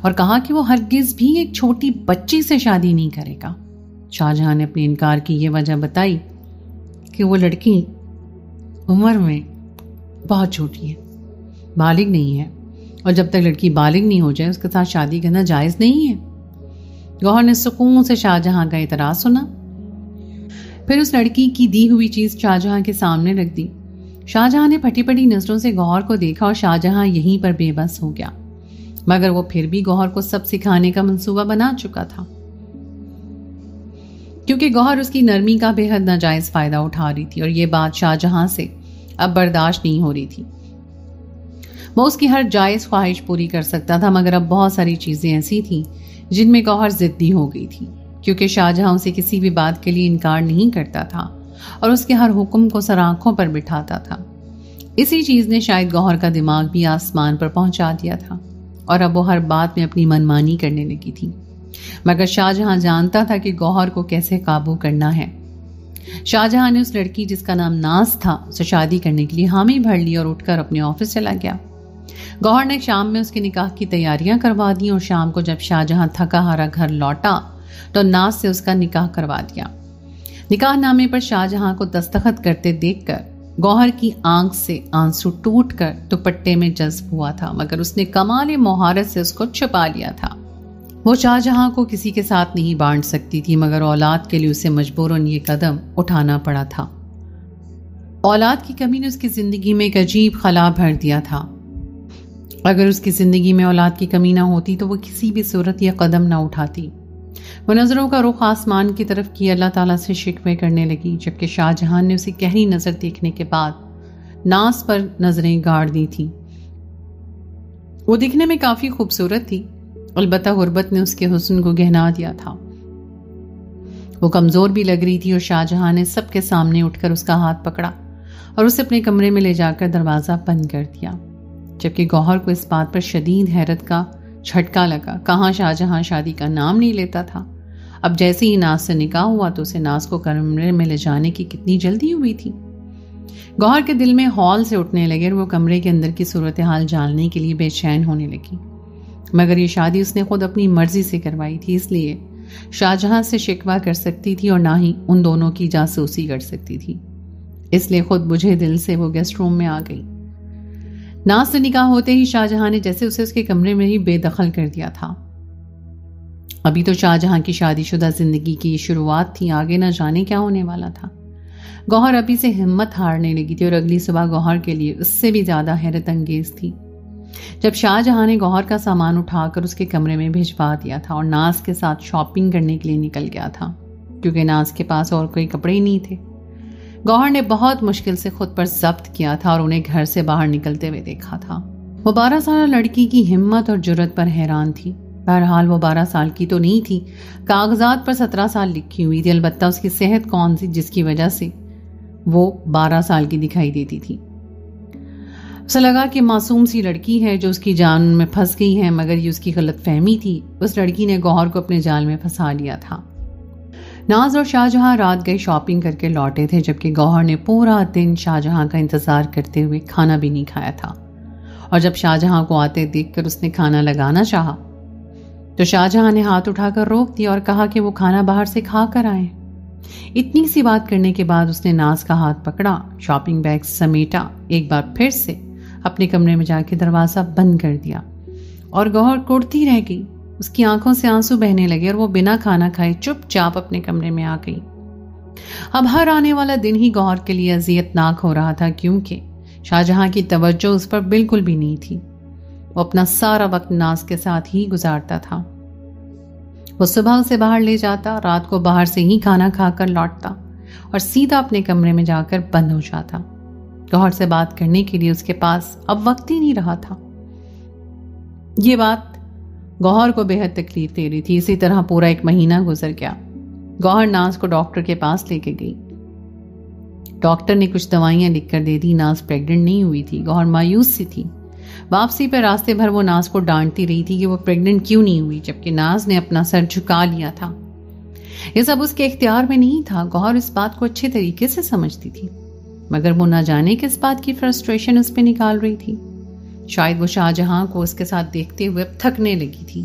اور کہا کہ وہ ہرگز بھی ایک چھوٹی بچی سے شادی نہیں کرے گا۔ شاہ جہاں نے اپنے انکار کی یہ وجہ بتائی کہ وہ لڑکی عمر میں بہت چھوٹی ہے، بالغ نہیں ہے، اور جب تک لڑکی بالغ نہیں ہو جائے اس کے ساتھ شادی کرنا جائز نہیں ہے۔ گوہر نے سکون سے شاہ جہاں کا اعتراض سنا، پھر اس لڑکی کی دی ہوئی چیز شاہ جہاں کے سامنے رکھ دی۔ شاہ جہاں نے پھٹی نظروں سے گوہر کو دیکھا اور شاہ جہاں یہیں پر بے بس ہو گیا، مگر وہ پھر بھی گوہر کو سب سکھانے کا منصوبہ بنا چکا تھا، کیونکہ گوہر اس کی نرمی کا بے حد ناجائز فائدہ اٹھا رہی تھی، اور یہ بات شاہ جہاں سے اب برداشت نہیں ہو رہی تھی۔ وہ اس کی ہر جائز خواہش پوری کر سکتا تھا، مگر اب بہت ساری چیزیں ایسی تھیں جن میں گوہر ضدی ہو گئی تھی، کیونکہ شاہ جہاں اسے کسی بھی بات کے لیے انکار نہیں کرتا تھا اور اس کے ہر حکم کو سر آنکھوں پر بٹھاتا تھا۔ اسی چیز نے شاید گوہر کا دماغ بھی آسمان پر پہنچا دیا تھا، اور اب وہ ہر بات میں اپنی منمانی کرنے لگی تھی، مگر شاہ جہاں جانتا تھا کہ گوہر کو کیسے قابو کرنا ہے۔ شاہ جہاں نے اس لڑکی جس کا نام ناز تھا اسے شادی کرنے کے لیے حامی بھر لی اور اٹھ کر اپنے آفس چلا گیا۔ گوہر نے شام میں اس کے نکاح کی تیاریاں کروا دی، اور شام کو جب شاہ جہاں تھکا ہارا گھر لوٹا تو ناز سے اس کا نکاح کروا دیا۔ نکاح نامے پر شاہ جہاں کو دستخط کرتے دیکھ کر گوہر کی آنکھ سے آنسو ٹوٹ کر دوپٹے میں جذب ہوا تھا، مگر اس نے کمال مہارت سے اس کو چھپا لیا تھا۔ وہ شاہ جہاں کو کسی کے ساتھ نہیں بانٹ سکتی تھی، مگر اولاد کے لیے اسے مجبوراً یہ قدم اٹھانا پڑا تھا۔ اولاد کی کمی نے اس کی زندگی میں ایک عجیب خلا بھر دیا تھا۔ اگر اس کی زندگی میں اولاد کی کمی نہ ہوتی تو وہ کسی بھی صورت یہ قدم نہ اٹھاتی۔ وہ نظروں کا رخ آسمان کی طرف کی اللہ تعالیٰ سے شکوے کرنے لگی، جبکہ شاہ جہان نے اسے گہری نظر دیکھنے کے بعد ناز پر نظریں گاڑ دی تھی۔ وہ دکھنے میں کافی خوبصورت تھی، البتہ غربت نے اس کے حسن کو گہنا دیا تھا۔ وہ کمزور بھی لگ رہی تھی اور شاہ جہاں نے سب کے سامنے اٹھ کر اس کا ہاتھ پکڑا اور اسے اپنے کمرے میں لے جا کر دروازہ بند کر دیا، جبکہ گوہر کو اس بات پر شدید حیرت کا جھٹکا لگا۔ کہاں شاہ جہاں شادی کا نام نہیں لیتا تھا، اب جیسے ہی ناز سے نکاح ہوا تو اسے ناز کو کمرے میں لے جانے کی کتنی جلدی ہوئی تھی۔ گوہر کے دل میں ہال سے اٹھنے لگے اور وہ کمرے کے اندر کی صورتحال جاننے کے لیے بے چین ہونے لگی، مگر یہ شادی اس نے خود اپنی مرضی سے کروائی تھی، اس لیے شاہ جہاں سے شکوہ کر سکتی تھی اور نہ ہی ان دونوں کی جاسوسی کر سکتی تھی، اس لیے خود بجھے دل سے وہ گیسٹ روم میں آ گئی۔ ناز سے نکاح ہوتے ہی شاہ جہاں نے جیسے اسے اس کے کمرے میں ہی بے دخل کر دیا تھا۔ ابھی تو شاہ جہاں کی شادی شدہ زندگی کی شروعات تھی، آگے نہ جانے کیا ہونے والا تھا۔ گوہر ابھی سے ہمت ہارنے لگی تھی اور اگلی صبح گوہر کے لیے اس سے بھی زیادہ حیرت انگیز تھی جب شاہ جہاں نے گوہر کا سامان اٹھا کر اس کے کمرے میں بھجوا دیا تھا اور ناز کے ساتھ شاپنگ کرنے کے لیے نکل گیا تھا، کیونکہ ناز کے پاس اور کوئی کپڑے ہی نہیں تھے۔ گوہر نے بہت مشکل سے خود پر ضبط کیا تھا اور انہیں گھر سے باہر نکلتے ہوئے دیکھا تھا۔ وہ 12 سالہ لڑکی کی ہمت اور جرأت پر حیران تھی۔ بہرحال وہ 12 سال کی تو نہیں تھی، کاغذات پر 17 سال لکھی ہوئی تھی، البتہ اس کی صحت کون سی جس کی وجہ سے وہ 12 سال کی دکھائی دیتی تھی۔ اسے لگا کہ معصوم سی لڑکی ہے جو اس کی جان میں پھنس گئی ہے، مگر یہ اس کی غلط فہمی تھی۔ اس لڑکی نے گوہر کو اپنے جال میں پھنسا لیا تھا۔ ناز اور شاہ جہاں رات گئے شاپنگ کر کے لوٹے تھے، جبکہ گوہر نے پورا دن شاہ جہاں کا انتظار کرتے ہوئے کھانا بھی نہیں کھایا تھا، اور جب شاہ جہاں کو آتے دیکھ کر اس نے کھانا لگانا چاہا تو شاہ جہاں نے ہاتھ اٹھا کر روک دیا اور کہا کہ وہ کھانا باہر سے کھا کر آئے۔ اتنی سی بات کرنے کے بعد اس نے ناز کا ہاتھ پکڑا، شاپنگ بیگ سمیٹا، ایک بار پھر سے اپنے کمرے میں جا کے دروازہ بند کر دیا، اور گوہر کوڑتی رہ گئی۔ اس کی آنکھوں سے آنسو بہنے لگے اور وہ بنا کھانا کھائے چپ چاپ اپنے کمرے میں آ گئی۔ اب ہر آنے والا دن ہی گوہر کے لیے اذیت ناک ہو رہا تھا، کیونکہ شاہ جہاں کی توجہ اس پر بالکل بھی نہیں تھی۔ وہ اپنا سارا وقت ناز کے ساتھ ہی گزارتا تھا۔ وہ صبح اسے باہر لے جاتا، رات کو باہر سے ہی کھانا کھا کر لوٹتا اور سیدھا اپنے کمرے میں جا کر بند ہو جاتا۔ گوہر سے بات کرنے کے لیے اس کے پاس اب وقت ہی نہیں رہا تھا۔ یہ بات گوہر کو بے حد تکلیف دے رہی تھی۔ اسی طرح پورا 1 مہینہ گزر گیا۔ گوہر ناز کو ڈاکٹر کے پاس لے کے گئی۔ ڈاکٹر نے کچھ دوائیاں لکھ کر دے دی۔ ناز پریگننٹ نہیں ہوئی تھی۔ گوہر مایوس سی تھی۔ واپسی پہ راستے بھر وہ ناز کو ڈانٹتی رہی تھی کہ وہ پریگننٹ کیوں نہیں ہوئی، جبکہ ناز نے اپنا سر جھکا لیا تھا۔ یہ سب اس کے اختیار میں نہیں تھا۔ گوہر اس بات کو اچھے طریقے سے سمجھتی تھی، مگر وہ نہ جانے کس بات کی فرسٹریشن اس پہ نکال رہی تھی۔ شاید وہ شاہ جہاں کو اس کے ساتھ دیکھتے ہوئے اب تھکنے لگی تھی،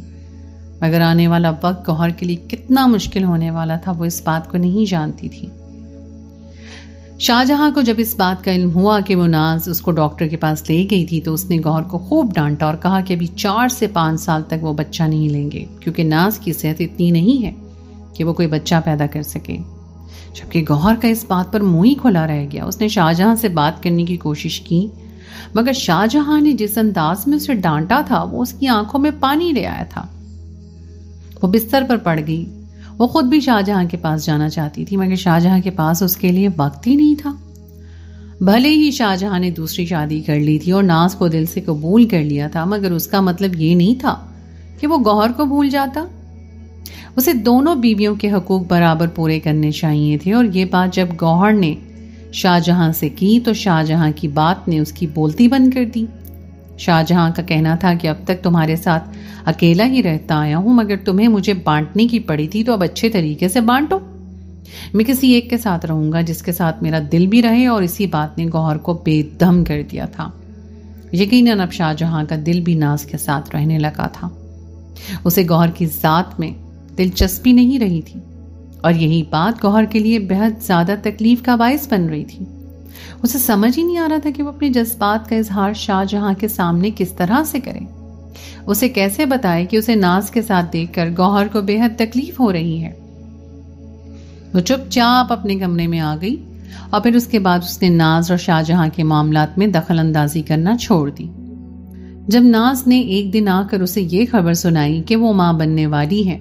مگر آنے والا وقت گوہر کے لیے کتنا مشکل ہونے والا تھا وہ اس بات کو نہیں جانتی تھی۔ شاہ جہاں کو جب اس بات کا علم ہوا کہ وہ ناز اس کو ڈاکٹر کے پاس لے گئی تھی تو اس نے گوہر کو خوب ڈانٹا اور کہا کہ ابھی 4 سے 5 سال تک وہ بچہ نہیں لیں گے، کیونکہ ناز کی صحت اتنی نہیں ہے کہ وہ کوئی بچہ پیدا کر سکے۔ جبکہ گوہر کا اس بات پر منہ ہی کھلا رہ گیا۔ اس نے شاہ جہاں سے بات کرنے کی کوشش کی، مگر شاہ جہاں نے جس انداز میں اسے ڈانٹا تھا وہ اس کی آنکھوں میں پانی لے آیا تھا۔ وہ بستر پر پڑ گئی۔ وہ خود بھی شاہ جہاں کے پاس جانا چاہتی تھی، مگر شاہ جہاں کے پاس اس کے لیے وقت ہی نہیں تھا۔ بھلے ہی شاہ جہاں نے دوسری شادی کر لی تھی اور ناز کو دل سے قبول کر لیا تھا، مگر اس کا مطلب یہ نہیں تھا کہ وہ گوہر کو بھول جاتا۔ اسے دونوں بیویوں کے حقوق برابر پورے کرنے چاہیے تھے، اور یہ بات جب گوہر نے شاہ جہاں سے کی تو شاہ جہاں کی بات نے اس کی بولتی بند کر دی۔ شاہ جہاں کا کہنا تھا کہ اب تک تمہارے ساتھ اکیلا ہی رہتا آیا ہوں، مگر تمہیں مجھے بانٹنے کی پڑی تھی تو اب اچھے طریقے سے بانٹو۔ میں کسی ایک کے ساتھ رہوں گا جس کے ساتھ میرا دل بھی رہے، اور اسی بات نے گوہر کو بے دم کر دیا تھا۔ یقیناً اب شاہ جہاں کا دل بھی ناز کے ساتھ رہنے لگا تھا۔ اسے گوہر کی ذات میں دلچسپی نہیں رہی تھی، اور یہی بات گوہر کے لیے بہت زیادہ تکلیف کا باعث بن رہی تھی۔ اسے سمجھ ہی نہیں آ رہا تھا کہ وہ اپنے جذبات کا اظہار شاہ جہاں کے سامنے کس طرح سے کرے۔ اسے کیسے بتائے کہ اسے ناز کے ساتھ دیکھ کر گوہر کو بے حد تکلیف ہو رہی ہے۔ وہ چپ چاپ اپنے کمرے میں آ گئی، اور پھر اس کے بعد اس نے ناز اور شاہ جہاں کے معاملات میں دخل اندازی کرنا چھوڑ دی۔ جب ناز نے ایک دن آ کر اسے یہ خبر سنائی کہ وہ ماں بننے والی ہے،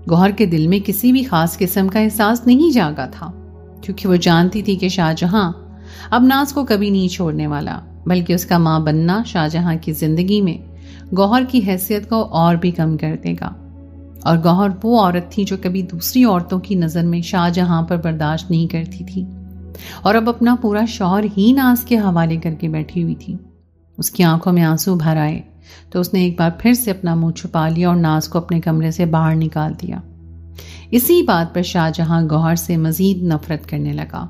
گوہر کے دل میں کسی بھی خاص قسم کا احساس نہیں جاگا تھا، کیونکہ وہ جانتی تھی کہ شاہ جہاں اب ناز کو کبھی نہیں چھوڑنے والا، بلکہ اس کا ماں بننا شاہجہاں کی زندگی میں گوہر کی حیثیت کو اور بھی کم کر دے گا۔ اور گوہر وہ عورت تھی جو کبھی دوسری عورتوں کی نظر میں شاہجہاں پر برداشت نہیں کرتی تھی، اور اب اپنا پورا شوہر ہی ناز کے حوالے کر کے بیٹھی ہوئی تھی۔ اس کی آنکھوں میں آنسو بھر آئے تو اس نے ایک بار پھر سے اپنا منہ چھپا لیا اور ناز کو اپنے کمرے سے باہر نکال دیا۔ اسی بات پر شاہجہاں گوہر سے مزید نفرت کرنے لگا۔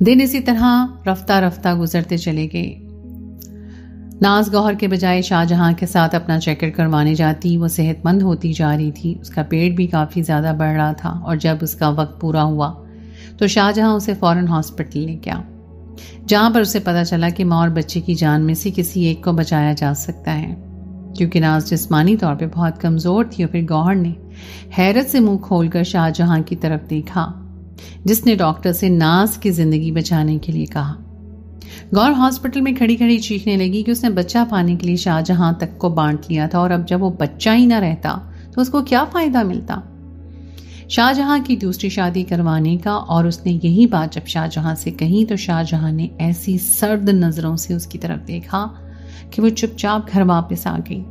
دن اسی طرح رفتہ رفتہ گزرتے چلے گئے۔ ناز گوہر کے بجائے شاہجہاں کے ساتھ اپنا چیک اپ کروانے جاتی۔ وہ صحت مند ہوتی جا رہی تھی، اس کا پیٹ بھی کافی زیادہ بڑھ رہا تھا، اور جب اس کا وقت پورا ہوا تو شاہجہاں اسے فوراً ہاسپٹل لے گیا، جہاں پر اسے پتا چلا کہ ماں اور بچے کی جان میں سے کسی ایک کو بچایا جا سکتا ہے، کیونکہ ناز جسمانی طور پہ بہت کمزور تھی۔ اور پھر گوہر نے حیرت سے منہ کھول کر شاہجہاں کی طرف دیکھا، جس نے ڈاکٹر سے ناز کی زندگی بچانے کے لیے کہا۔ گوہر ہاسپٹل میں کھڑی کھڑی چیخنے لگی کہ اس نے بچہ پانے کے لیے شاہجہاں تک کو بانٹ لیا تھا، اور اب جب وہ بچہ ہی نہ رہتا تو اس کو کیا فائدہ ملتا۔ شاہجہاں کی دوسری شادی کروانے کا، اور اس نے یہی بات جب شاہجہاں سے کہی تو شاہجہاں نے ایسی سرد نظروں سے اس کی طرف دیکھا کہ وہ چپ چاپ گھر واپس آ گئی۔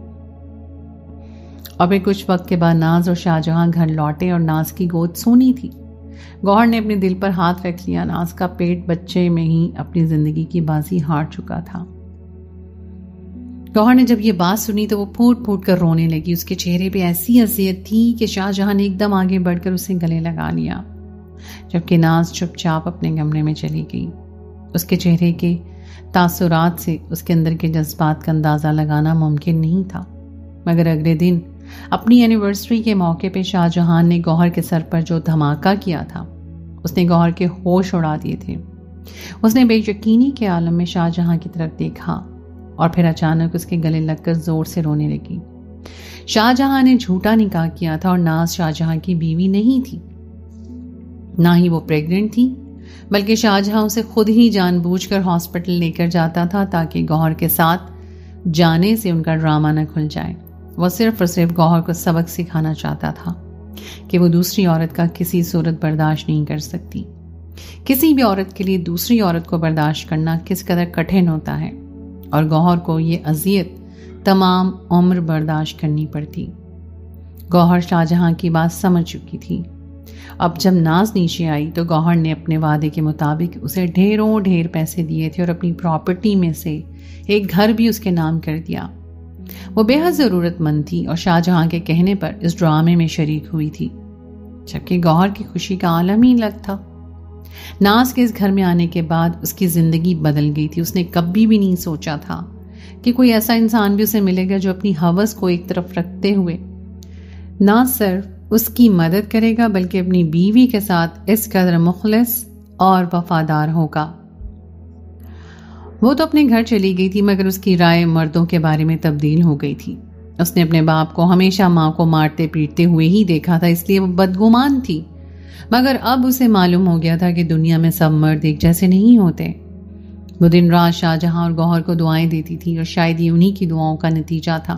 اور پھر کچھ وقت کے بعد ناز اور شاہجہاں گھر لوٹے اور ناز کی گود سونی تھی۔ گوہر نے اپنے دل پر ہاتھ رکھ لیا۔ ناز کا پیٹ بچے میں ہی اپنی زندگی کی بازی ہار چکا تھا۔ گوہر نے جب یہ بات سنی تو وہ پھوٹ پھوٹ کر رونے لگی۔ اس کے چہرے پہ ایسی اذیت تھی کہ شاہجہاں نے ایک دم آگے بڑھ کر اسے گلے لگا لیا، جبکہ ناز چپ چاپ اپنے کمرے میں چلی گئی۔ اس کے چہرے کے تاثرات سے اس کے اندر کے جذبات کا اندازہ لگانا ممکن نہیں تھا، مگر اگلے دن اپنی اینیورسری کے موقع پہ شاہجہاں نے گوہر کے سر پر جو دھماکہ کیا تھا، اس نے گوہر کے ہوش اڑا دیے تھے۔ اس نے بے یقینی کے عالم میں شاہجہاں کی طرف دیکھا اور پھر اچانک اس کے گلے لگ کر زور سے رونے لگی۔ شاہجہاں نے جھوٹا نکاح کیا تھا، اور ناز شاہجہاں کی بیوی نہیں تھی، نہ ہی وہ پریگننٹ تھی، بلکہ شاہجہاں اسے خود ہی جان بوجھ کر ہاسپٹل لے کر جاتا تھا تاکہ گوہر کے ساتھ جانے سے ان کا ڈرامہ نہ کھل جائے۔ وہ صرف اور صرف گوہر کو سبق سکھانا چاہتا تھا کہ وہ دوسری عورت کا کسی صورت برداشت نہیں کر سکتی۔ کسی بھی عورت کے لیے دوسری عورت کو برداشت کرنا کس قدر کٹھن ہوتا ہے، اور گوہر کو یہ اذیت تمام عمر برداشت کرنی پڑتی۔ گوہر شاہجہاں کی بات سمجھ چکی تھی۔ اب جب ناز نیچے آئی تو گوہر نے اپنے وعدے کے مطابق اسے ڈھیر پیسے دیے تھے، اور اپنی پراپرٹی میں سے ایک گھر بھی اس کے نام کر دیا۔ وہ بے حد ضرورت مند تھی اور شاہجہاں کے کہنے پر اس ڈرامے میں شریک ہوئی تھی، جبکہ گوہر کی خوشی کا عالم ہی الگ تھا۔ ناز کے اس گھر میں آنے کے بعد اس کی زندگی بدل گئی تھی۔ اس نے کبھی بھی نہیں سوچا تھا کہ کوئی ایسا انسان بھی اسے ملے گا جو اپنی ہوس کو ایک طرف رکھتے ہوئے نہ صرف اس کی مدد کرے گا بلکہ اپنی بیوی کے ساتھ اس قدر مخلص اور وفادار ہوگا۔ وہ تو اپنے گھر چلی گئی تھی، مگر اس کی رائے مردوں کے بارے میں تبدیل ہو گئی تھی۔ اس نے اپنے باپ کو ہمیشہ ماں کو مارتے پیٹتے ہوئے ہی دیکھا تھا، اس لیے وہ بدگمان تھی، مگر اب اسے معلوم ہو گیا تھا کہ دنیا میں سب مرد ایک جیسے نہیں ہوتے۔ وہ دن رات شاہجہاں اور گوہر کو دعائیں دیتی تھی، اور شاید یہ انہی کی دعاؤں کا نتیجہ تھا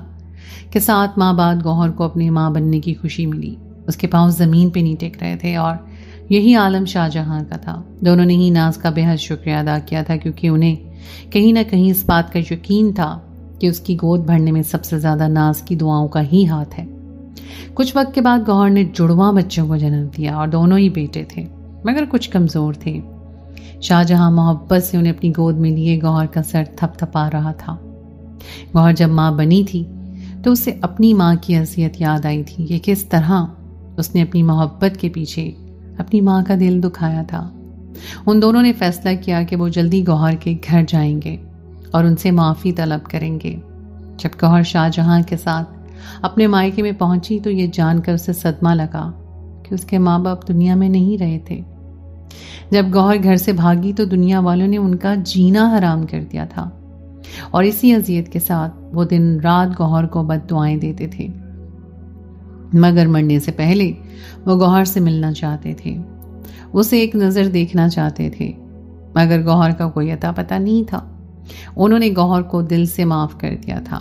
کہ 7 ماہ بعد گوہر کو اپنی ماں بننے کی خوشی ملی۔ اس کے پاؤں زمین پہ نہیں ٹک رہے تھے، اور یہی عالم شاہجہاں کا تھا۔ دونوں نے ہی ناز کا بے حد شکریہ ادا کیا تھا، کیونکہ انہیں کہیں نہ کہیں اس بات کا یقین تھا کہ اس کی گود بھرنے میں سب سے زیادہ ناز کی دعاؤں کا ہی ہاتھ ہے۔ کچھ وقت کے بعد گوہر نے جڑواں بچوں کو جنم دیا، اور دونوں ہی بیٹے تھے، مگر کچھ کمزور تھے۔ شاہجہاں محبت سے انہیں اپنی گود میں لیے گوہر کا سر تھپ تھپا رہا تھا۔ گوہر جب ماں بنی تھی تو اسے اپنی ماں کی حیثیت یاد آئی تھی کہ کس طرح اس نے اپنی محبت کے پیچھے اپنی ماں کا دل دکھایا تھا۔ ان دونوں نے فیصلہ کیا کہ وہ جلدی گوہر کے گھر جائیں گے اور ان سے معافی طلب کریں گے۔ جب گوہر شاہجہاں کے ساتھ اپنے مائکے میں پہنچی تو یہ جان کر اسے صدمہ لگا کہ اس کے ماں باپ دنیا میں نہیں رہے تھے۔ جب گوہر گھر سے بھاگی تو دنیا والوں نے ان کا جینا حرام کر دیا تھا، اور اسی اذیت کے ساتھ وہ دن رات گوہر کو بد دعائیں دیتے تھے، مگر مرنے سے پہلے وہ گوہر سے ملنا چاہتے تھے، اسے ایک نظر دیکھنا چاہتے تھے، مگر گوہر کا کوئی اتا پتہ نہیں تھا۔ انہوں نے گوہر کو دل سے معاف کر دیا تھا،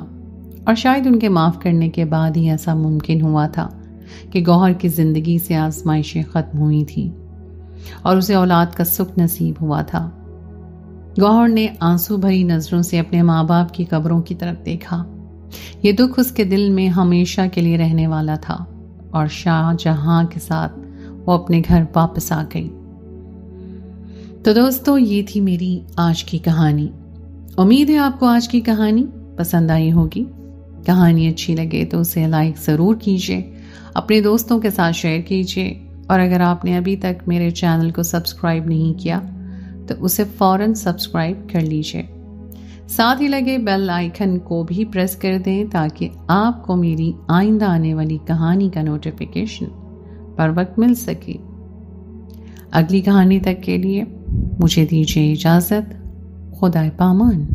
اور شاید ان کے معاف کرنے کے بعد ہی ایسا ممکن ہوا تھا کہ گوہر کی زندگی سے آزمائشیں ختم ہوئی تھیں۔ اور اسے اولاد کا سکھ نصیب ہوا تھا۔ گوہر نے آنسو بھری نظروں سے اپنے ماں باپ کی قبروں کی طرف دیکھا۔ یہ دکھ اس کے دل میں ہمیشہ کے لیے رہنے والا تھا، اور شاہ جہاں کے ساتھ وہ اپنے گھر واپس آ گئی۔ تو دوستو، یہ تھی میری آج کی کہانی۔ امید ہے آپ کو آج کی کہانی پسند آئی ہوگی۔ کہانی اچھی لگے تو اسے لائک ضرور کیجیے، اپنے دوستوں کے ساتھ شیئر کیجیے، اور اگر آپ نے ابھی تک میرے چینل کو سبسکرائب نہیں کیا تو اسے فوراً سبسکرائب کر لیجیے۔ ساتھ ہی لگے بیل آئیکن کو بھی پریس کر دیں تاکہ آپ کو میری آئندہ آنے والی کہانی کا نوٹیفیکیشن پر وقت مل سکے۔ اگلی کہانی تک کے لیے مجھے دیجیے اجازت۔ خدائے پامان۔